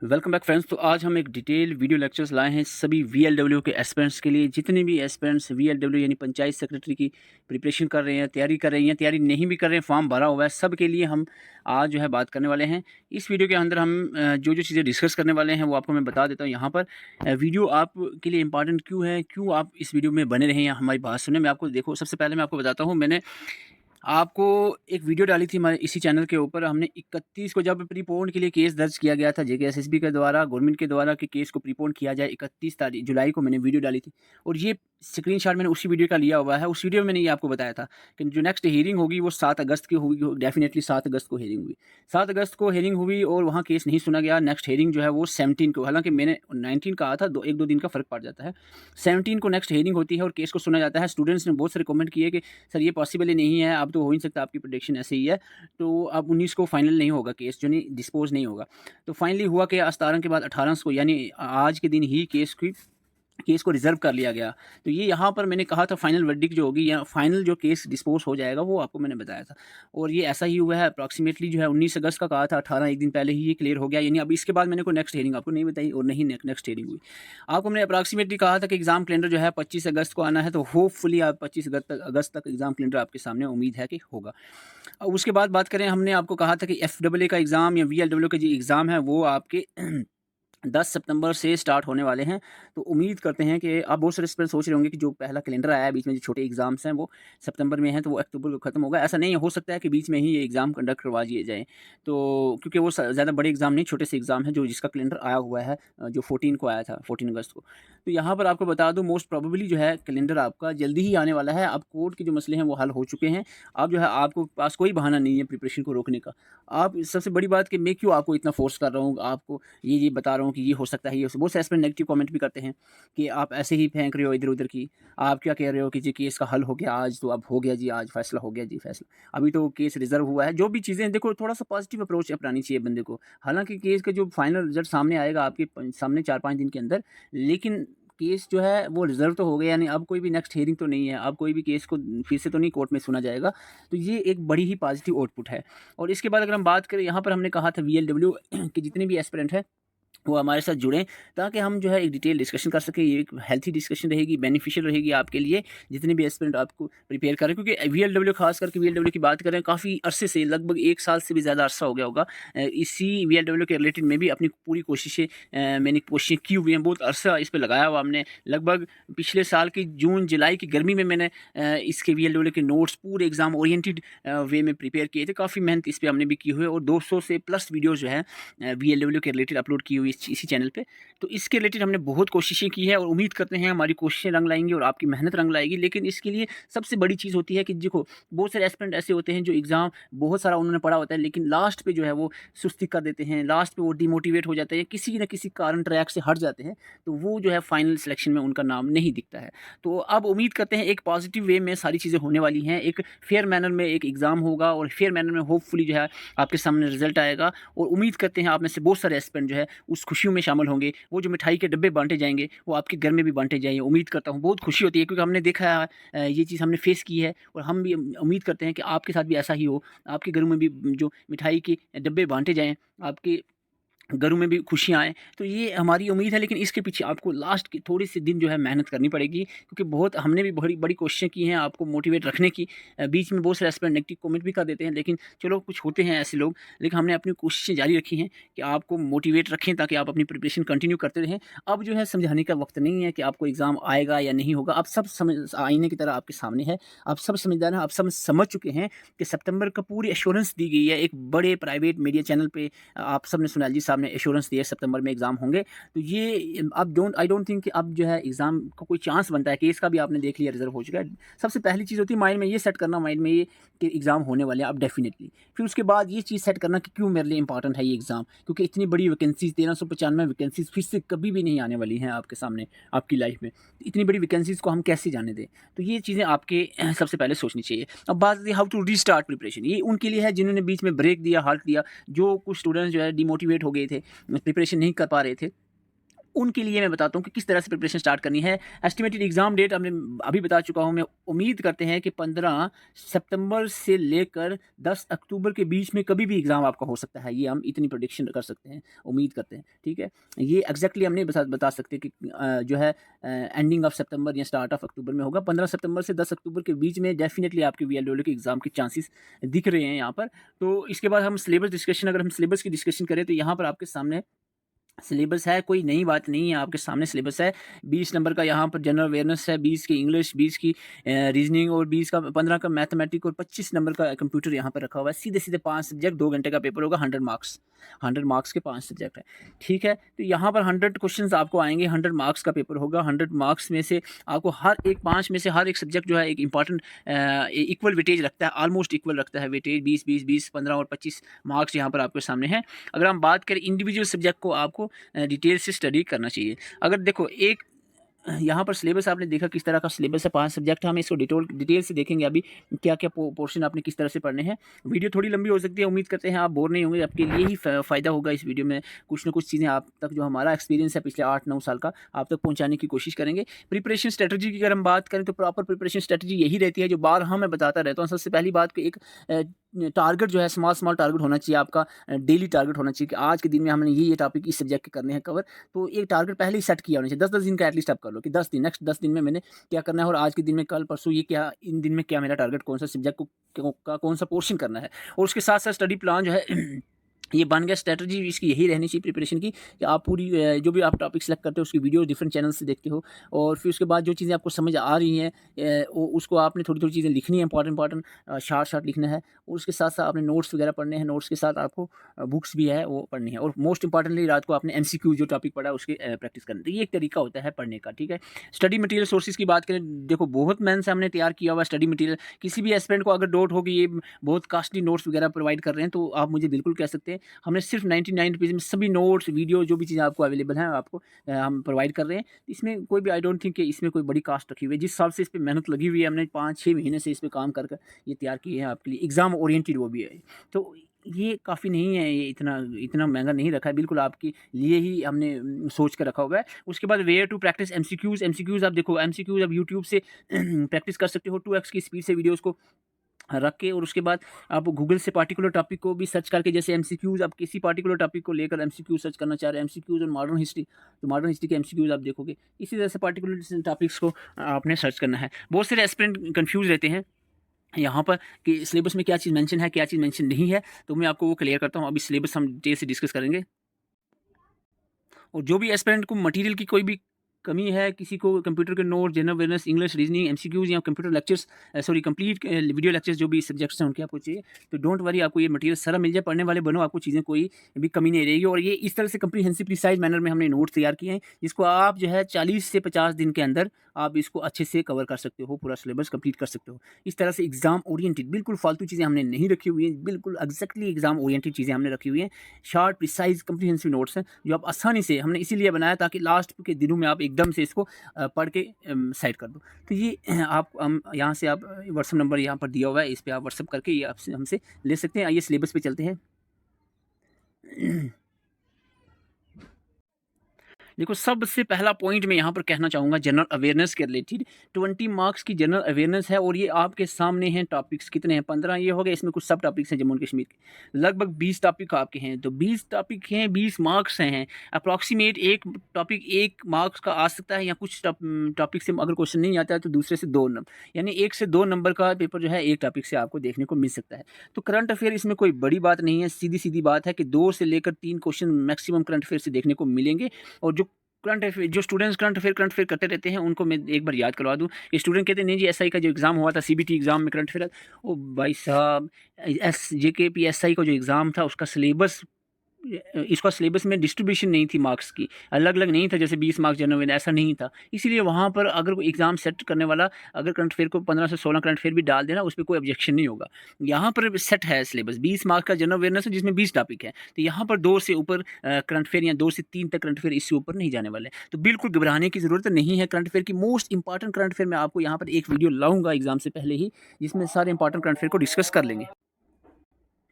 Welcome back friends. तो आज हम एक डिटेल वीडियो लेक्चर्स लाए हैं सभी वीएलडब्ल्यू के एस्पिरेंट्स के लिए। जितने भी एस्पिरेंट्स वीएलडब्ल्यू यानी पंचायत सेक्रेटरी की प्रिपरेशन कर रहे हैं, तैयारी कर रहे हैं, तैयारी नहीं भी कर रहे हैं, फॉर्म भरा हुआ है, सब के लिए हम आज जो है बात करने वाले हैं। इस वीडियो के अंदर हम जो जो चीज़ें डिस्कस करने वाले हैं वो आपको मैं बता देता हूँ यहाँ पर। वीडियो आपके लिए इंपॉर्टेंट क्यों है, क्यों आप इस वीडियो में बने रहें या हमारी बात सुने। मैं आपको देखो, सबसे पहले मैं आपको बताता हूँ, मैंने आपको एक वीडियो डाली थी हमारे इसी चैनल के ऊपर। हमने 31 को जब प्रीपोन के लिए केस दर्ज किया गया था जेकेएसएसबी के द्वारा, गवर्नमेंट के द्वारा कि केस को प्रीपोन किया जाए, 31 तारीख जुलाई को मैंने वीडियो डाली थी और ये स्क्रीनशॉट मैंने उसी वीडियो का लिया हुआ है। उस वीडियो में मैंने ये आपको बताया था कि जो नेक्स्ट हियरिंग होगी वो 7 अगस्त की होगी। डेफिनेटली 7 अगस्त को हियरिंग हुई, 7 अगस्त को हियरिंग हुई और वहाँ केस नहीं सुना गया। नेक्स्ट हियरिंग जो है वो 17 को, हालांकि मैंने 19 कहा था, एक दो दिन का फ़र्क पड़ जाता है। 17 को नेक्स्ट हियरिंग होती है और केस को सुना जाता है। स्टूडेंट्स ने बहुत सारे कमेंट किए कि सर ये पॉसिबल ही नहीं है, अब तो हो ही नहीं सकता, आपकी प्रेडिक्शन ऐसे ही है। तो अब 19 को फाइनल नहीं होगा, केस जो नहीं डिस्पोज नहीं होगा। तो फाइनली हुआ कि अस्तारन के बाद 18 को यानी आज के दिन ही केस को रिजर्व कर लिया गया। तो ये यहाँ पर मैंने कहा था फाइनल वर्डिक्ट जो होगी या फाइनल जो केस डिस्पोज हो जाएगा वो आपको मैंने बताया था और ये ऐसा ही हुआ है। अप्रॉक्सीमेटली जो है 19 अगस्त का कहा था, 18 एक दिन पहले ही ये क्लियर हो गया। यानी अब इसके बाद मैंने कोई नेक्स्ट हियरिंग आपको नहीं बताई और नहीं नेक्स्ट हियरिंग हुई। आपको मैंने अप्रॉक्सीमेटली कहा था कि एग्जाम कैलेंडर जो है 25 अगस्त को आना है, तो होपफुली आप 25 अगस्त तक एग्जाम कैलेंडर आपके सामने उम्मीद है कि होगा। उसके बाद बात करें, हमने आपको कहा था कि FAA का एग्ज़ाम या VLW का जो एग्ज़ाम है वो आपके 10 सितंबर से स्टार्ट होने वाले हैं। तो उम्मीद करते हैं कि आप बहुत सारे स्टूडेंट सोच रहे होंगे कि जो पहला कैलेंडर आया है बीच में, जो छोटे एग्ज़ाम्स हैं वो सितंबर में हैं तो वो अक्टूबर को ख़त्म होगा। ऐसा नहीं है, हो सकता है कि बीच में ही ये एग्ज़ाम कंडक्ट करवा दिए जाएँ। तो क्योंकि वो ज़्यादा बड़े एग्ज़ाम नहीं, छोटे से एग्ज़ाम है जो जिसका कैलेंडर आया हुआ है, जो 14 को आया था, 14 अगस्त को। तो यहाँ पर आपको बता दूँ, मोस्ट प्रोबेबली जो है कैलेंडर आपका जल्दी ही आने वाला है। अब कोर्ट के जो मसले हैं वो हल हो चुके हैं। अब जो है आपको पास कोई बहाना नहीं है प्रिपरेशन को रोकने का। आप सबसे बड़ी बात कि मैं क्यों आपको इतना फ़ोर्स कर रहा हूँ, आपको ये बता रहा हूँ कि ये हो सकता है, ये बहुत से एस्पिरेंट नेगेटिव कमेंट भी करते हैं कि आप ऐसे ही फेंक रहे हो इधर-उधर की। आप क्या कह रहे हो कि जी केस का हल हो गया आज, तो अब हो गया जी, आज फैसला हो गया जी फैसला। अभी तो केस रिज़र्व हुआ है। जो भी चीज़ें देखो, थोड़ा-सा पॉजिटिव अप्रोच अपनानी चाहिए बंदे को। हालाँकि केस का जो फाइनल रिज़ल्ट सामने आएगा आपके सामने 4-5 दिन के अंदर, लेकिन केस जो है वो रिज़र्व तो हो गया, यानी अब कोई भी नेक्स्ट हियरिंग तो नहीं है। अब कोई भी केस को फिर से तो नहीं कोर्ट में सुना जाएगा। तो ये एक बड़ी ही पॉजिटिव आउटपुट है। और इसके बाद अगर हम बात करें, यहाँ पर हमने कहा था VLW के जितने भी एस्पिरेंट हैं वो हमारे साथ जुड़ें ताकि हम जो है एक डिटेल डिस्कशन कर सकें। ये एक हेल्थी डिस्कशन रहेगी, बेनिफिशियल रहेगी आपके लिए, जितने भी एस्पिरेंट आपको प्रिपेयर कर रहे हैं। क्योंकि VLW, खास करके VLW की बात करें, काफ़ी अरसे से, लगभग 1 साल से भी ज़्यादा अरसा हो गया होगा, इसी VLW के रिलेटेड में भी अपनी पूरी कोशिशें मैंने कोशिशें की हुई हैं। बहुत अरसा इस पे लगाया हुआ हमने। लगभग पिछले साल की जून जुलाई की गर्मी में मैंने इसके VLW के नोट्स पूरे एग्ज़ाम ओरिएंटेड वे में प्रिपेयर किए थे। काफ़ी मेहनत इस पे हमने भी की हुई है और 200 से प्लस वीडियोज़ जो है VLW के रिलेटेड अपलोड की हुई इसी चैनल पे। तो इसके रिलेटेड हमने बहुत कोशिशें की है और उम्मीद करते हैं हमारी कोशिशें रंग लाएँगी और आपकी मेहनत रंग लाएगी। लेकिन इसके लिए सबसे बड़ी चीज़ होती है कि देखो, बहुत सारे एस्पिरेंट ऐसे होते हैं जो एग्ज़ाम बहुत सारा उन्होंने पढ़ा होता है, लेकिन लास्ट पे जो है वो सुस्ती कर देते हैं, लास्ट पे वो डिमोटिवेट हो जाते हैं, किसी न किसी कारण ट्रैक से हट जाते हैं, तो वो जो है फाइनल सिलेक्शन में उनका नाम नहीं दिखता है। तो अब उम्मीद करते हैं एक पॉजिटिव वे में सारी चीज़ें होने वाली हैं। एक फेयर मैनर में एक एग्ज़ाम होगा और फेयर मैनर में होपफुली जो है आपके सामने रिज़ल्ट आएगा और उम्मीद करते हैं आप में से बहुत सारे एस्पिरेंट जो है उस खुशियों में शामिल होंगे। वो जो मिठाई के डब्बे बाँटे जाएँगे, वो आपके घर में भी बाँटे जाएँगे। उम्मीद करता हूँ, बहुत खुशी होती है क्योंकि हमने देखा है, ये चीज़ हमने फेस की है और हम भी उम्मीद करते हैं कि आपके साथ भी ऐसा ही हो। आपके घरों में भी जो मिठाई के डब्बे बाँटे जाएँ, आपके घरों में भी खुशियाँ आएँ, तो ये हमारी उम्मीद है। लेकिन इसके पीछे आपको लास्ट के थोड़े-से दिन जो है मेहनत करनी पड़ेगी, क्योंकि बहुत हमने भी बड़ी कोशिशें की हैं आपको मोटिवेट रखने की। बीच में बहुत सारे एस्पिरेंट नेगेटिव कमेंट भी कर देते हैं, लेकिन चलो कुछ होते हैं ऐसे लोग, लेकिन हमने अपनी कोशिशें जारी रखी हैं कि आपको मोटिवेट रखें ताकि आप अपनी प्रिपरेशन कंटिन्यू करते रहें। अब जो है समझाने का वक़्त नहीं है कि आपको एग्ज़ाम आएगा या नहीं होगा, अब सब समझ आईने की तरह आपके सामने है। आप सब समझदार हैं, आप सब समझ चुके हैं कि सितंबर का पूरी एश्योरेंस दी गई है। एक बड़े प्राइवेट मीडिया चैनल पे आप सबने, सोनाली साहब ने एश्योरेंस दिया सितंबर में एग्ज़ाम होंगे। तो ये अब आई डोंट थिंक कि अब जो है एग्ज़ाम का कोई चांस बनता है। केस का भी आपने देख लिया, रिज़र्व हो चुका है। सबसे पहली चीज़ होती है माइंड में ये सेट करना, माइंड में ये कि एग्ज़ाम होने वाले हैं अब डेफ़िनिटली। फिर उसके बाद ये चीज़ सेट करना कि क्यों मेरे लिए इंपॉर्टेंट है ये एग्ज़ाम, क्योंकि इतनी बड़ी वैकेंसीज़ 1395 वैकेंसीज़ फिर से कभी भी नहीं आने वाली हैं आपके सामने, आपकी लाइफ़ में। इतनी बड़ी वैकेंसीज़ को हम कैसे जाने दें? तो ये चीज़ें आपके सबसे पहले सोचनी चाहिए। अब बात आती है हाउ टू रीस्टार्ट प्रिपरेशन। ये उनके लिए है जिन्होंने बीच में ब्रेक दिया, हाल्ट दिया। जो कुछ स्टूडेंट्स जो है डिमोटिवेट हो गए थे, प्रिपरेशन नहीं कर पा रहे थे, उनके लिए मैं बताता हूँ कि किस तरह से प्रिपरेशन स्टार्ट करनी है। एस्टिमेटेड एग्ज़ाम डेट हमने अभी बता चुका हूँ मैं। उम्मीद करते हैं कि 15 सितंबर से लेकर 10 अक्टूबर के बीच में कभी भी एग्ज़ाम आपका हो सकता है। ये हम इतनी प्रेडिक्शन कर सकते हैं, उम्मीद करते हैं, ठीक है। ये एग्जैक्टली हम नहीं बता सकते कि जो है एंडिंग ऑफ सितंबर या स्टार्ट ऑफ अक्टूबर में होगा। 15 सितंबर से 10 अक्टूबर के बीच में डेफिनेटली आपके VLW के एग्ज़ाम के चांसेस दिख रहे हैं यहाँ पर। तो इसके बाद हम सिलेबस डिस्कशन, अगर हम सिलेबस की डिस्कशन करें तो यहाँ पर आपके सामने सिलेबस है, कोई नई बात नहीं है, आपके सामने सिलेबस है। 20 नंबर का यहाँ पर जनरल अवेयरनेस है, 20 की इंग्लिश, 20 की रीजनिंग और 15 का मैथमेटिक और 25 नंबर का कंप्यूटर यहाँ पर रखा हुआ है। सीधे 5 सब्जेक्ट, 2 घंटे का पेपर होगा, 100 मार्क्स के 5 सब्जेक्ट है, ठीक है। तो यहाँ पर 100 क्वेश्चन आपको आएंगे, 100 मार्क्स का पेपर होगा। 100 मार्क्स में से आपको हर एक 5 में से हर एक सब्जेक्ट जो है एक इंपॉर्टेंट इक्वल वेटेज रखता है, ऑलमोस्ट इक्वल रखता है वेटेज। 20, 15 और 25 मार्क्स यहाँ पर आपके सामने हैं। अगर हम बात करें इंडिविजुअल सब्जेक्ट को, आपको डिटेल से स्टडी करना चाहिए। अगर देखो एक यहाँ पर सिलेबस आपने देखा किस तरह का सिलेबस है, 5 सब्जेक्ट, हम इसको डिटेल से देखेंगे अभी क्या क्या पोर्शन आपने किस तरह से पढ़ने हैं। वीडियो थोड़ी लंबी हो सकती है, उम्मीद करते हैं आप बोर नहीं होंगे, आपके लिए ही फ़ायदा होगा। इस वीडियो में कुछ ना कुछ चीज़ें आप तक, जो हमारा एक्सपीरियंस है पिछले 8-9 साल का, आप तक पहुँचाने की कोशिश करेंगे। प्रिपरेशन स्ट्रेटजी की अगर हम बात करें तो प्रॉपर प्रिपरेशन स्ट्रेटजी यही रहती है जो बारहा मैं बताता रहता हूँ। सबसे पहली बात कि एक टारगेट जो है स्मॉल टारगेट होना चाहिए आपका, डेली टारगेट होना चाहिए कि आज के दिन में हमने ये टॉपिक इस सब्जेक्ट के करने हैं कवर। तो एक टारगेट पहले ही सेट किया होना चाहिए, 10-10 दिन का एटलीस्ट आप कर लो कि 10 दिन, नेक्स्ट 10 दिन में मैंने क्या करना है, और आज के दिन में, कल परसों, ये क्या, इन दिन में क्या मेरा टारगेट, कौन सा सब्जेक्ट का कौन सा पोर्शन करना है। और उसके साथ साथ स्टडी प्लान जो है ये बन गया। स्ट्रेटजी इसकी यही रहनी चाहिए प्रिपरेशन की कि आप पूरी जो भी आप टॉपिक सेलेक्ट करते हो उसकी वीडियो डिफरेंट चैनल से देखते हो, और फिर उसके बाद जो चीज़ें आपको समझ आ रही हैं उसको आपने थोड़ी चीज़ें लिखनी है, इंपॉर्टेंट शार्ट लिखना है। और उसके साथ साथ आपने नोट्स वगैरह पढ़ने हैं, नोट्स के साथ आपको बुक्स भी है वो पढ़नी है। और मोस्ट इंपॉर्टेंटली रात को आपने MCQ जो टॉपिक पढ़ा है उसकी प्रैक्टिस करनी है। तो ये एक तरीका होता है पढ़ने का, ठीक है। स्टडी मटेरियल सोर्सेज की बात करें, देखो बहुत मेहनत से हमने तैयार किया हुआ स्टडी मटेरियल। किसी भी एस्पिरेंट को अगर डाउट हो कि ये बहुत कास्टली नोट्स वगैरह प्रोवाइड कर रहे हैं तो आप मुझे बिल्कुल कह सकते हैं। हमने सिर्फ 99 रुपीज़ में सभी नोट्स, वीडियो, जो भी चीज़ें आपको अवेलेबल हैं आपको हम प्रोवाइड कर रहे हैं। इसमें कोई भी, आई डोंट थिंक कि इसमें कोई बड़ी कास्ट रखी हुई है। जिस हिसाब से इस पर मेहनत लगी हुई है, हमने 5-6 महीने से इस पर काम कर ये तैयार किए हैं आपके लिए, एग्ज़ाम ओरिएंटेड वो भी है। तो ये काफ़ी नहीं है, ये इतना महंगा नहीं रखा है, बिल्कुल आपके लिए ही हमने सोच कर रखा हुआ है। उसके बाद वेयर टू प्रैक्टिस MCQs आप देखो, MCQs आप यूट्यूब से प्रैक्टिस कर सकते हो 2x की स्पीड से वीडियोज़ को रख के। और उसके बाद आप गूगल से पार्टिकुलर टॉपिक को भी सर्च करके, जैसे MCQs, आप किसी पार्टिकुलर टॉपिक को लेकर MCQ सर्च करना चाह रहे हैं, MCQs और मॉडर्न हिस्ट्री, तो मॉडर्न हिस्ट्री के MCQs आप देखोगे। इसी तरह से पार्टिकुलर टॉपिक्स को आपने सर्च करना है। बहुत सारे एस्पिरेंट कंफ्यूज रहते हैं यहाँ पर कि सिलेबस में क्या चीज़ मेंशन है, क्या चीज़ मेंशन नहीं है, तो मैं आपको वो क्लियर करता हूँ। अभी सिलेबस हम डिटेल से डिस्कस करेंगे। और जो भी एस्पिरेंट को मटेरियल की कोई भी कमी है, किसी को कंप्यूटर के note, general awareness, English, reasoning, MCQs या computer lectures, sorry complete video lectures, जो भी सब्जेक्ट्स हैं उनके आपको चाहिए, तो डोंट वरी, आपको ये मटेरियल सारा मिल जाए। पढ़ने वाले बनो, आपको चीज़ें कोई भी कमी नहीं रहेगी। और ये इस तरह से कंप्रीहेंसिव प्रिसाइज मैनर में हमने नोट्स तैयार किए हैं, जिसको आप जो है 40 से 50 दिन के अंदर आप इसको अच्छे से कवर कर सकते हो, पूरा सिलेबस कंप्लीट कर सकते हो। इस तरह से एग्जाम ओरिएंटेड, बिल्कुल फालतू चीज़ें हमने नहीं रखी हुई हैं, बिल्कुल एग्जैक्टली एग्जाम ओरिएंटेड चीज़ें हमने रखी हुई हैं। शॉर्ट प्रिसाइज कंप्रीहेंसिव नोट्स हैं जो आप आसानी से, हमने इसीलिए बनाया ताकि लास्ट के दिनों में आप एकदम से इसको पढ़ के साइड कर दो। तो ये आप यहाँ से आप व्हाट्सअप नंबर यहाँ पर दिया हुआ है, इस पर आप व्हाट्सअप करके ये आपसे हमसे ले सकते हैं। आइए सिलेबस पे चलते हैं। देखो, सबसे पहला पॉइंट मैं यहाँ पर कहना चाहूँगा जनरल अवेयरनेस के रिलेटेड। 20 मार्क्स की जनरल अवेयरनेस है, और ये आपके सामने हैं। टॉपिक्स कितने हैं? 15 ये हो गए। इसमें कुछ सब टॉपिक्स हैं जम्मू एंड कश्मीर के, लगभग 20 टॉपिक आपके हैं। तो 20 टॉपिक हैं, 20 मार्क्स हैं। अप्रॉक्सीमेट एक टॉपिक 1 मार्क्स का आ सकता है, या कुछ टॉपिक से अगर क्वेश्चन नहीं आता है तो दूसरे से 2 नंबर, यानी 1 से 2 नंबर का पेपर जो है एक टॉपिक से आपको देखने को मिल सकता है। तो करंट अफेयर इसमें कोई बड़ी बात नहीं है, सीधी बात है कि 2 से लेकर 3 क्वेश्चन मैक्सिमम करंट अफेयर से देखने को मिलेंगे। और जो स्टूडेंट्स करंट अफेयर करते रहते हैं उनको मैं एक बार याद करवा दूं। स्टूडेंट कहते हैं नहीं जी, SI का जो एग्ज़ाम हुआ था, CBT एग्ज़ाम में करंट अफेयर, ओ भाई साहब, JKP SI का जो एग्ज़ाम था उसका सिलेबस, इसका सिलेबस में डिस्ट्रीब्यूशन नहीं थी मार्क्स की, अलग अलग नहीं था, जैसे 20 मार्क्स जनरल अवेयरनेस, ऐसा नहीं था। इसीलिए वहाँ पर अगर कोई एग्ज़ाम सेट करने वाला अगर करंट अफेयर को 15 से 16 करंट अफेयर भी डाल देना, उस पर कोई ऑब्जेक्शन नहीं होगा। यहाँ पर सेट है सिलेबस 20 मार्क्स का जनरल अवेयरनेस है, जिसमें 20 टॉपिक है। तो यहाँ पर 2 से ऊपर करंट अफेयर या 2 से 3 तक करंट अफेयर, इससे ऊपर नहीं जाने वाले। तो बिल्कुल घबराने की ज़रूरत नहीं है। करंट अफेयर की मोस्ट इंपॉर्टेंट करंट अफेयर मैं आपको यहाँ पर एक वीडियो लाऊंगा एग्जाम से पहले ही, जिसमें सारे इंपॉर्टेंट करंट अफेयर को डिस्कस कर लेंगे।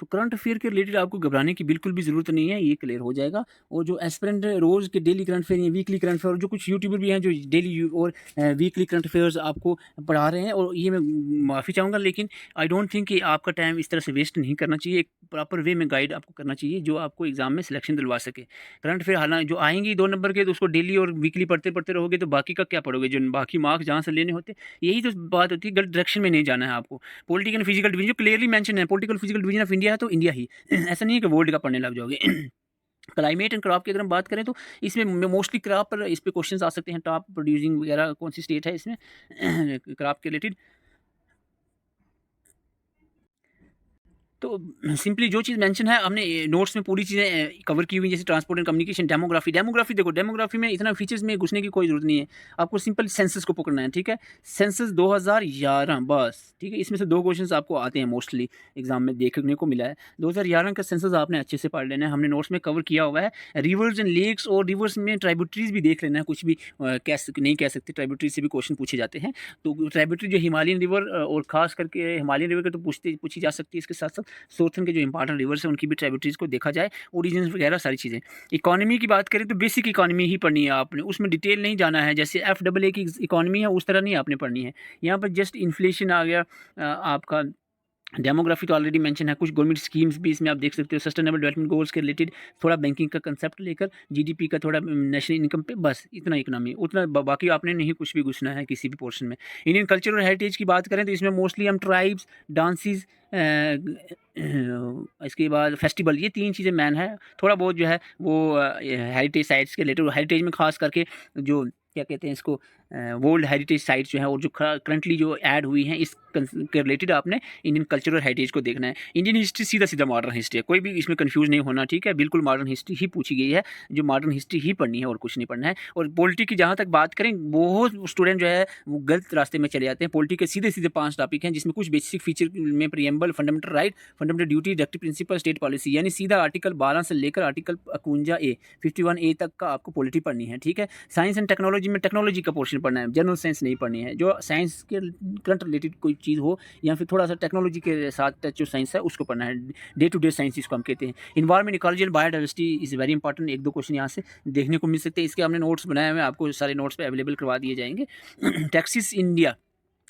तो करंट अफेयर के रिलेटेड आपको घबराने की बिल्कुल भी ज़रूरत नहीं है, ये क्लियर हो जाएगा। और जो एस्पिरेंट रोज़ के डेली करंट अफेयर या वीकली करंट अफेयर, जो कुछ यूट्यूबर भी हैं जो डेली और वीकली करंट अफेयर्स आपको पढ़ा रहे हैं, और ये मैं माफ़ी चाहूँगा, लेकिन आई डोंट थिंक कि आपका टाइम इस तरह से वेस्ट नहीं करना चाहिए। एक प्रॉपर वे में गाइड आपको करना चाहिए जो आपको एग्जाम में सिलेक्शन दिलवा सके। करंट अफेयर हालांकि जो आएंगी 2 नंबर के, तो उसको डेली और वीकली पढ़ते पढ़ते रहोगे तो बाकी का क्या पढ़ोगे, जो बाकी मार्क्स जहाँ से लेने होते। यही तो बात होती है, गलत डायरेक्शन में नहीं जाना है आपको। पॉलिटिकल एंड फिजिकल डिवीजन जो क्लियरली मेंशन है, political physical division of India है तो इंडिया ही ऐसा नहीं है कि वर्ल्ड का पढ़ने लग जाओगे। क्लाइमेट एंड क्रॉप की अगर हम बात करें तो इसमें मोस्टली क्रॉप पर इस पे क्वेश्चंस आ सकते हैं। टॉप प्रोड्यूसिंग वगैरह कौन सी स्टेट है इसमें क्रॉप के रिलेटेड। तो सिंपली जो चीज़ मेंशन है हमने नोट्स में पूरी चीज़ें कवर की हुई, जैसे ट्रांसपोर्ट एंड कम्युनिकेशन, डेमोग्राफी देखो, डेमोग्राफी में इतना फीचर्स में घुसने की कोई ज़रूरत नहीं है। आपको सिंपल सेंसस को पकड़ना है, ठीक है। सेंसस 2011 बस, ठीक है। इसमें से 2 क्वेश्चंस आपको आते हैं मोस्टली एग्जाम में देखने को मिला है। 2011 का सेंसस आपने अच्छे से पढ़ लेना है, हमने नोट्स में कवर किया हुआ है। रिवर्स एंड लेक्स और रिवर्स में ट्राइब्यूटरीज भी देख लेना है, कुछ भी नहीं कह सकते, ट्राइब्यूटरीज से भी क्वेश्चन पूछे जाते हैं। तो ट्राइब्यूटरी जो हिमालयन रिवर और खास करके हिमालयन रिवर के तो पूछी जा सकती है, इसके साथ साथ सोर्थन के जो इंपॉर्टेंट रिवर्स हैं उनकी भी ट्राइब्यूटरीज को देखा जाए, ओरिजिन वगैरह सारी चीज़ें। इकोनॉमी की बात करें तो बेसिक इकोनॉमी ही पढ़नी है आपने, उसमें डिटेल नहीं जाना है। जैसे FAA की इकोनॉमी है उस तरह नहीं आपने पढ़नी है। यहाँ पर जस्ट इन्फ्लेशन आ गया आपका। डेमोग्राफी तो ऑलरेडी मेंशन है, कुछ गवर्नमेंट स्कीम्स भी इसमें आप देख सकते हो, सस्टेनेबल डेवलपमेंट गोल्स के रिलेटेड, थोड़ा बैंकिंग का कंसेप्ट लेकर, जीडीपी का थोड़ा नेशनल इनकम पे, बस इतना इकोनॉमी उतना, बाकी आपने नहीं कुछ भी घुसना है किसी भी पोर्शन में। इंडियन कल्चर और हेरिटेज की बात करें तो इसमें मोस्टली हम ट्राइब्स, डांसेस, इसके बाद फेस्टिवल, ये 3 चीज़ें मैन है। थोड़ा बहुत जो है वो हेरिटेज साइट्स के रिलेटेड, हेरिटेज में खास करके जो क्या कहते हैं इसको, वर्ल्ड हेरिटेज साइट्स जो हैं और जो करंटली जो ऐड हुई हैं इस के रिलेटेड आपने इंडियन कल्चर और हेरिटेज को देखना है। इंडियन हिस्ट्री सीधा सीधा मॉडर्न हिस्ट्री है, कोई भी इसमें कंफ्यूज नहीं होना, ठीक है। बिल्कुल मॉडर्न हिस्ट्री ही पूछी गई है, जो मॉडर्न हिस्ट्री ही पढ़नी है और कुछ नहीं पढ़ना है। और पॉलिटी की जहाँ तक बात करें, बहुत स्टूडेंट जो है वो गलत रास्ते में चले जाते हैं। पॉलिटी के सीधे सीधे 5 टॉपिक हैं, जिसमें कुछ बेसिक फीचर में preamble, fundamental right, fundamental duty, directive principle, state policy, यानी सीधा आर्टिकल 12 से लेकर आर्टिकल 51A तक का आपको पॉलिटी पढ़नी है, ठीक है। साइंस एंड टेक्नोलॉजी में टेक्नोलॉजी का पोर्शन पढ़ना है, जनरल साइंस नहीं पढ़नी है। जो साइंस के करंट रिलेटेड कोई चीज़ हो या फिर थोड़ा सा टेक्नोलॉजी के साथ टच जो साइंस है उसको पढ़ना है। डे टू डे साइंस जिसको हम कहते हैं। Environment, ecology and biodiversity is very important, 1-2 question यहाँ से देखने को मिल सकते हैं। इसके हमने नोट्स बनाए हुए हैं, आपको सारे नोट्स पे अवेलेबल करवा दिए जाएंगे। टैक्सेस इंडिया,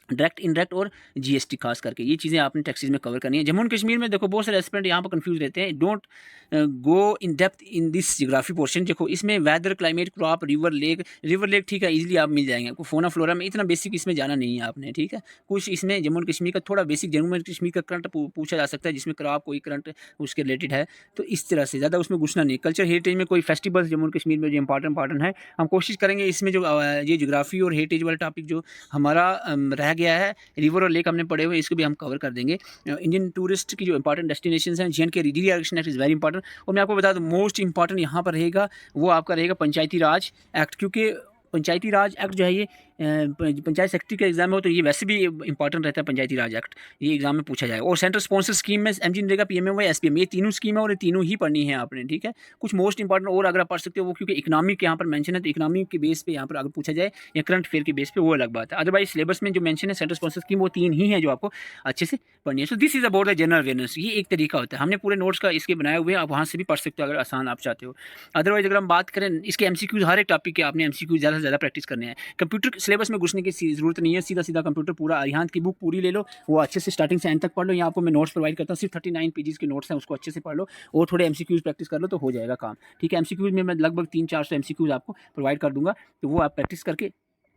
डायरेक्ट, इनडायरेक्ट और जीएसटी, खास करके ये चीज़ें आपने टैक्सेस में कवर करनी है। जम्मू एंड कश्मीर में देखो बहुत सारे एस्पिरेंट यहाँ पर कंफ्यूज रहते हैं, don't go in depth in this geography portion. देखो इसमें weather, climate, crop, river lake ठीक है, इजीली आप मिल जाएंगे आपको। फोना फ्लोरा में इतना बेसिक इसमें जाना नहीं है आपने, ठीक है। कुछ इसमें जम्मू एंड कश्मीर का थोड़ा बेसिक, जम्मू एंड कश्मीर का करंट पूछा जा सकता है, जिसमें क्रॉप कोई करंट उसके रिलेटेड है, तो इस तरह से ज़्यादा उसमें घुसना नहीं। कल्चर हेरिटेज में कोई फेस्टिवल्स जम्मू एंड कश्मीर में जो इंपॉर्टेंट है, हम कोशिश करेंगे इसमें जो ये जियोग्राफी और हेरिटेज वाला टॉपिक जो हमारा रह गया है, रिवर और लेक हमने पढ़े हुए, इसको भी हम कवर कर देंगे। इंडियन टूरिस्ट की जो इंपॉर्टेंट डेस्टिनेशंस हैं, JNK redirection act is very important. और मैं आपको बता दूं मोस्ट इंपॉर्टेंट यहाँ पर रहेगा, वो आपका रहेगा पंचायती राज एक्ट, क्योंकि पंचायती राज एक्ट जो है ये पंचायत सेक्रेटरी के एग्जाम में हो तो ये वैसे भी इंपॉर्टेंट रहता है। पंचायती राज एक्ट ये एग्जाम में पूछा जाएगा। और सेंट्रल स्पॉन्सर स्कीम में MG नरेगा, PMAY, SPM, ये तीनों स्कीम है और ये तीनों ही पढ़नी है आपने, ठीक है। कुछ मोस्ट इंपॉर्टेंट और अगर आप पढ़ सकते हो वो, क्योंकि इकोनॉमिक यहाँ पर मेंशन है, तो इकोनॉमिक के बेस पे यहाँ पर अगर पूछा जाए या करंट अफेयर के बेस पे वो अलग बात है। अदरवाइज सिलेबस में जो मेंशन है सेंट्रल स्पॉन्सर स्कीम, वो 3 ही है जो आपको अच्छे से पढ़नी है। So this is about the general awareness, ये एक तरीका होता है। हमने पूरे नोट्स का इसके बनाए हुए हैं, आप वहाँ से भी पढ़ सकते हो अगर आसान आप चाहते हो। अदरवाइज अगर हम बात करें इसके MCQs, हर एक टॉपिक के आपने MCQs ज़्यादा से ज़्यादा प्रैक्टिस करने हैं। कंप्यूटर सिलेबस में घुसने की जरूरत नहीं है, सीधा सीधा कंप्यूटर पूरा अरिहंत की बुक पूरी ले लो, वो अच्छे से स्टार्टिंग से एंड तक पढ़ लो। यहाँ आपको मैं नोट्स प्रोवाइड करता हूँ, सिर्फ 39 पेजेस के नोट्स हैं, उसको अच्छे से पढ़ लो और थोड़े MCQs प्रैक्टिस कर लो तो हो जाएगा काम, ठीक है। MCQs में मैं लगभग 300-400 MCQs आपको प्रोवाइड कर दूंगा, तो वो आप प्रैक्टिस करके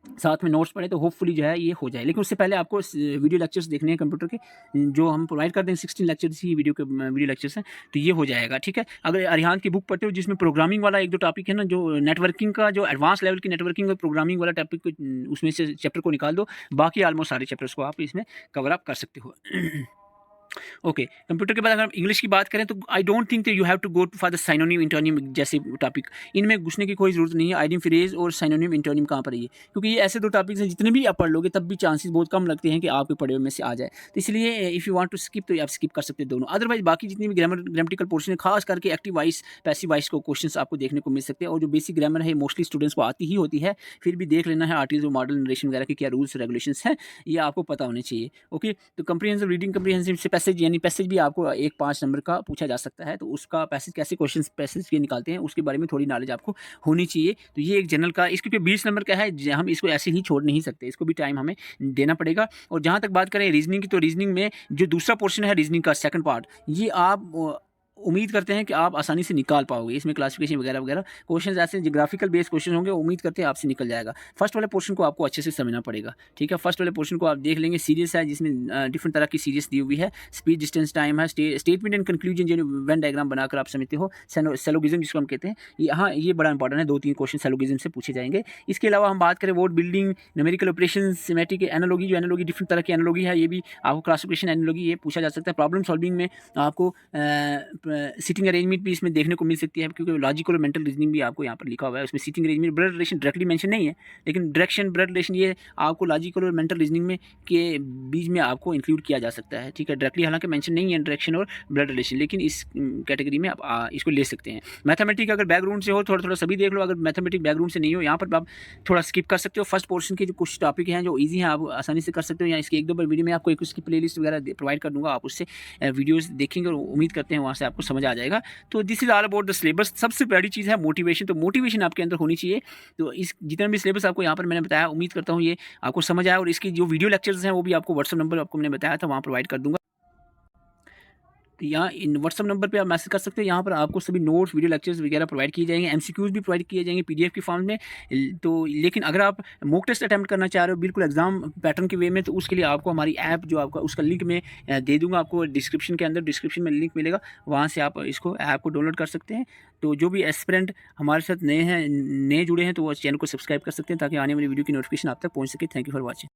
साथ में नोट्स पढ़े तो होपफुली जो है ये हो जाए। लेकिन उससे पहले आपको वीडियो लेक्चर्स देखने हैं कंप्यूटर के, जो हम प्रोवाइड करते हैं। 16 लेक्चर्स ही वीडियो लेक्चर्स हैं, तो ये हो जाएगा, ठीक है। अगर अरिहंत की बुक पढ़ते हो जिसमें प्रोग्रामिंग वाला 1-2 टॉपिक है ना, जो नेटवर्किंग का जो एडवांस लेवल की नेटवर्किंग और प्रोग्रामिंग वाला टॉपिक, उसमें से चैप्टर को निकाल दो, बाकी ऑलमोस्ट सारे चैप्टर्स को आप इसमें कवर अप कर सकते हो। ओके, कंप्यूटर के बाद अगर हम इंग्लिश की बात करें तो I don't think you have to go for the synonym antonym जैसे टॉपिक, इनमें घुसने की कोई ज़रूरत नहीं है। आइडियम फ्रेज और साइनोनिम इंटोनिम कहाँ पर है ये, क्योंकि ये ऐसे 2 टॉपिक्स हैं जितने भी आप पढ़ लोगे तब भी चांसेस बहुत कम लगते हैं कि आपके पढ़े हुए में से आ जाए। तो इसलिए if you want to skip तो आप स्किप कर सकते हैं दोनों। अदरवाइज बाकी जितनी भी ग्रामेटिकल पोर्शन है, खास करके एक्टिव वॉइस, पैसिव वॉइस को क्वेश्चन आपको देखने को मिल सकते हैं। और जो बेसिक ग्रामर है मोस्टली स्टूडेंट्स को आती ही होती है, फिर भी देख लेना है आर्टिकल मॉडल नरेशन वगैरह के क्या रूल्स रेगुलेशंस हैं, ये आपको पता होने चाहिए। ओके, तो कंप्रीहेंसिव रीडिंग कंप्रीहेंसिव से पैसेज यानी पैसेज भी आपको एक 5 नंबर का पूछा जा सकता है, तो उसका पैसेज कैसे क्वेश्चन पैसेज के निकालते हैं उसके बारे में थोड़ी नॉलेज आपको होनी चाहिए। तो ये एक जनरल का, इसके 20 नंबर का है, हम इसको ऐसे ही छोड़ नहीं सकते, इसको भी टाइम हमें देना पड़ेगा। और जहाँ तक बात करें रीजनिंग की, तो रीजनिंग में जो दूसरा पोर्शन है रीजनिंग का सेकंड पार्ट, ये आप उम्मीद करते हैं कि आप आसानी से निकाल पाओगे। इसमें क्लासिफिकेशन वगैरह वगैरह क्वेश्चन ऐसे जियोग्राफिकल बेस्ड क्वेश्चन होंगे, उम्मीद करते हैं आपसे निकल जाएगा। फर्स्ट वाले पोर्शन को आपको अच्छे से समझना पड़ेगा, ठीक है। फर्स्ट वाले पोर्शन को आप देख लेंगे, सीरीज है जिसमें डिफरेंट तरह की सीरीज दी हुई है, स्पीड, डिस्टेंस, टाइम है, स्टेटमेंट एंड कंक्लूजन जो वेन डायग्राम बनाकर आप समझते हो, सेलोगिज्म जिसको हम कहते हैं, ये बड़ा इंपॉर्टेंट है। 2-3 क्वेश्चन सेलोगिज्म से पूछे जाएंगे। इसके अलावा हम बात करें word building, numerical operation, semantic analogy, जो एनालॉजी डिफरेंट तरह की एनालॉजी है, ये भी आपको क्लासिफिकेशन एनालॉजी ये पूछा जा सकता है। प्रॉब्लम सॉल्विंग में आपको सिटिंग अरेंजमेंट भी इसमें देखने को मिल सकती है, क्योंकि लॉजिकल और मेंटल रीजनिंग भी आपको यहाँ पर लिखा हुआ है। उसमें sitting arrangement, blood relation directly mention नहीं है, लेकिन डायरेक्शन, ब्लड रिलेशन ये आपको लॉजिकल और मेंटल रीजनिंग में के बीच में आपको इंक्लूड किया जा सकता है, ठीक है। डायरेक्टली हालांकि मेंशन नहीं है डायरेक्शन और ब्लड रिलेशन, लेकिन इस कैटेगरी में आप इसको ले सकते हैं। मैथमेटिक अगर बैकग्राउंड से हो, थोड़ा थोड़ा सभी देख लो। अगर मैथमेटिक बैकग्राउंड से नहीं हो, यहाँ पर आप थोड़ा स्किप कर सकते हो। फर्स्ट पोर्शन के जो कुछ टॉपिक हैं जो ईजी हैं, आप आसानी से कर सकते हो। या इसके 1-2 बार वीडियो में आपको एक उसकी प्लेलिस्ट वगैरह प्रोवाइड कर दूंगा, आप उससे वीडियोज़ देखेंगे और उम्मीद करते हैं वहाँ से आपको समझ आ जाएगा। तो this is all about the syllabus. सबसे बड़ी चीज़ है मोटिवेशन, तो मोटिवेशन आपके अंदर होनी चाहिए। तो इस जितना भी सिलेबस आपको यहाँ पर मैंने बताया, उम्मीद करता हूँ ये आपको समझ आया। और इसकी जो वीडियो लेक्चर्स हैं वो भी आपको व्हाट्सअप नंबर आपको मैंने बताया था वहाँ प्रोवाइड कर दूँगा। तो यहाँ इन व्हाट्सअप नंबर पे आप मैसेज कर सकते हो। यहाँ पर आपको सभी नोट्स, वीडियो लेक्चर्स वगैरह प्रोवाइड किए जाएंगे, एमसीक्यूज भी प्रोवाइड किए जाएंगे पीडीएफ की फॉर्म में। तो लेकिन अगर आप मॉक टेस्ट अटैम्प्ट करना चाह रहे हो बिल्कुल एग्जाम पैटर्न के वे में, तो उसके लिए आपको हमारी ऐप जो आपका उसका लिंक मैं दे दूँगा आपको डिस्क्रिप्शन के अंदर, डिस्क्रिप्शन में लिंक मिलेगा, वहाँ से आप इसको ऐप को डाउनलोड कर सकते हैं। तो जो भी एस्पिरेंट हमारे साथ नए जुड़े हैं, तो वो चैनल को सब्सक्राइब कर सकते हैं, ताकि आने वाली वीडियो की नोटिफिकेशन आप तक पहुँच सके। Thank you for watching.